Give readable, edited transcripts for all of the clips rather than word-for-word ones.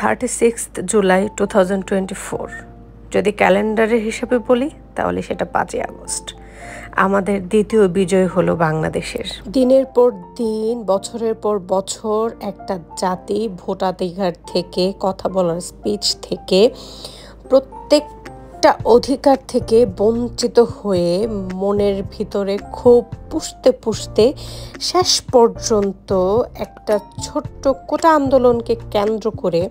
36 জুলাই 2024 যদি ক্যালেন্ডারের হিসাবে বলি তাহলে সেটা 5 আগস্ট। আমাদের দ্বিতীয় বিজয় হলো বাংলাদেশের। দিনের পর দিন, বছরের পর বছর একটা জাতি ভোটাধিকার থেকে, কথা বলার স্পিচ থেকে, প্রত্যেকটা অধিকার থেকে বঞ্চিত হয়ে মনের ভিতরে ক্ষোভ পুষতে পুষতে শেষ পর্যন্ত একটা ছোট্ট কোটা আন্দোলনকে কেন্দ্র করে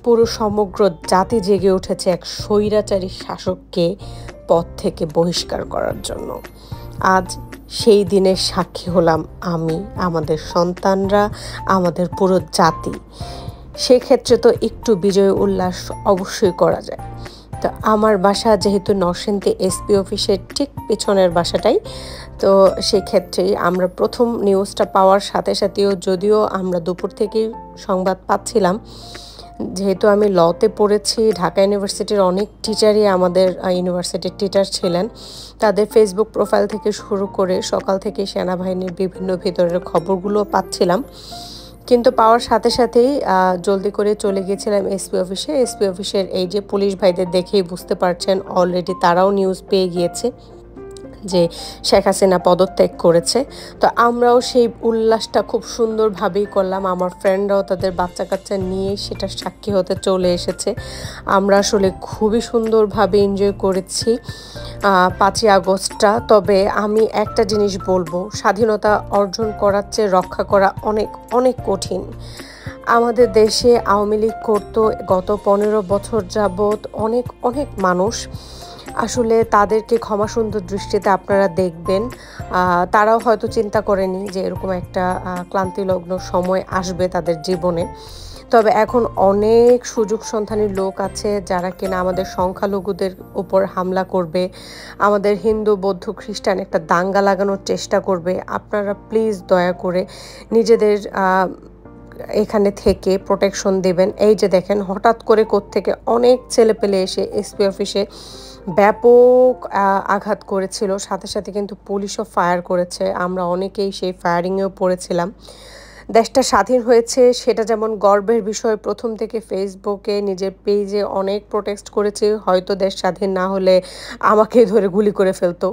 পুরো সমগ্র জাতি জেগে উঠেছে এক স্বৈরাচারী শাসককে পদ থেকে বহিষ্কার করার জন্য। আজ সেই দিনের সাক্ষী হলাম আমি, আমাদের সন্তানরা, আমাদের পুরো জাতি। সেক্ষেত্রে তো একটু বিজয় উল্লাস অবশ্যই করা যায়। তো আমার বাসা যেহেতু নরসিংদী এসপি অফিসের ঠিক পেছনের বাসাটাই, তো সেক্ষেত্রেই আমরা প্রথম নিউজটা পাওয়ার সাথে সাথেও, যদিও আমরা দুপুর থেকেই সংবাদ পাচ্ছিলাম, যেহেতু আমি লতে পড়েছি, ঢাকা ইউনিভার্সিটির অনেক টিচারই আমাদের ইউনিভার্সিটির টিচার ছিলেন। তাদের ফেসবুক প্রোফাইল থেকে শুরু করে সকাল থেকে সেনাবাহিনীর বিভিন্ন ভিতরের খবরগুলো পাচ্ছিলাম, কিন্তু পাওয়ার সাথে সাথেই জলদি করে চলে গিয়েছিলাম এসপি অফিসে। এসপি অফিসের এই যে পুলিশ ভাইদের দেখেই বুঝতে পারছেন অলরেডি তারাও নিউজ পেয়ে গিয়েছে যে শেখ হাসিনা পদত্যাগ করেছে। তো আমরাও সেই উল্লাসটা খুব সুন্দরভাবেই করলাম। আমার ফ্রেন্ডরাও তাদের বাচ্চা কাচ্চা নিয়ে সেটা সাক্ষী হতে চলে এসেছে। আমরা আসলে খুবই সুন্দরভাবে এনজয় করেছি 5 আগস্টটা। তবে আমি একটা জিনিস বলবো, স্বাধীনতা অর্জন করার চেয়ে রক্ষা করা অনেক অনেক কঠিন। আমাদের দেশে আওয়ামী লীগ করতো গত 15 বছর যাবৎ অনেক অনেক মানুষ। আসলে তাদেরকে ক্ষমাসুন্দর দৃষ্টিতে আপনারা দেখবেন। তারাও হয়তো চিন্তা করেনি যে এরকম একটা ক্লান্তিলগ্ন সময় আসবে তাদের জীবনে। তবে এখন অনেক সুযোগ সন্ধানী লোক আছে যারা কিনা আমাদের সংখ্যালঘুদের উপর হামলা করবে, আমাদের হিন্দু বৌদ্ধ খ্রিস্টান একটা দাঙ্গা লাগানোর চেষ্টা করবে। আপনারা প্লিজ দয়া করে নিজেদের এখানে থেকে প্রোটেকশন দেবেন। এই যে দেখেন, হঠাৎ করে কোত্থেকে অনেক ছেলেপেলে এসে এসপি অফিসে ব্যাপক আঘাত করেছিল, সাথে সাথে কিন্তু পুলিশও ফায়ার করেছে। আমরা অনেকেই সেই ফায়ারিংয়েও পড়েছিলাম। দেশটা স্বাধীন হয়েছে সেটা যেমন গর্বের বিষয়, প্রথম থেকে ফেসবুকে নিজের পেজে অনেক প্রোটেস্ট করেছি। হয়তো দেশ স্বাধীন না হলে আমাকে ধরে গুলি করে ফেলতো।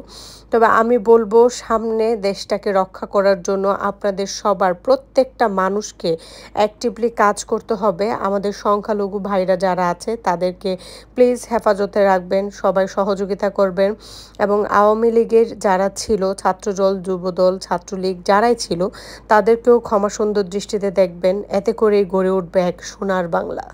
তবে আমি বলবো, সামনে দেশটাকে রক্ষা করার জন্য আপনাদের সবার, প্রত্যেকটা মানুষকে অ্যাক্টিভলি কাজ করতে হবে। আমাদের সংখ্যালঘু ভাইরা যারা আছে তাদেরকে প্লিজ হেফাজতে রাখবেন, সবাই সহযোগিতা করবেন। এবং আওয়ামী লীগের যারা ছিল, ছাত্রদল, যুবদল, ছাত্রলীগ যারাই ছিল, তাদেরকেও ক্ষমাসুন্দর দৃষ্টিতে দেখবেন। এতে করেই গড়ে উঠবে এক সোনার বাংলা।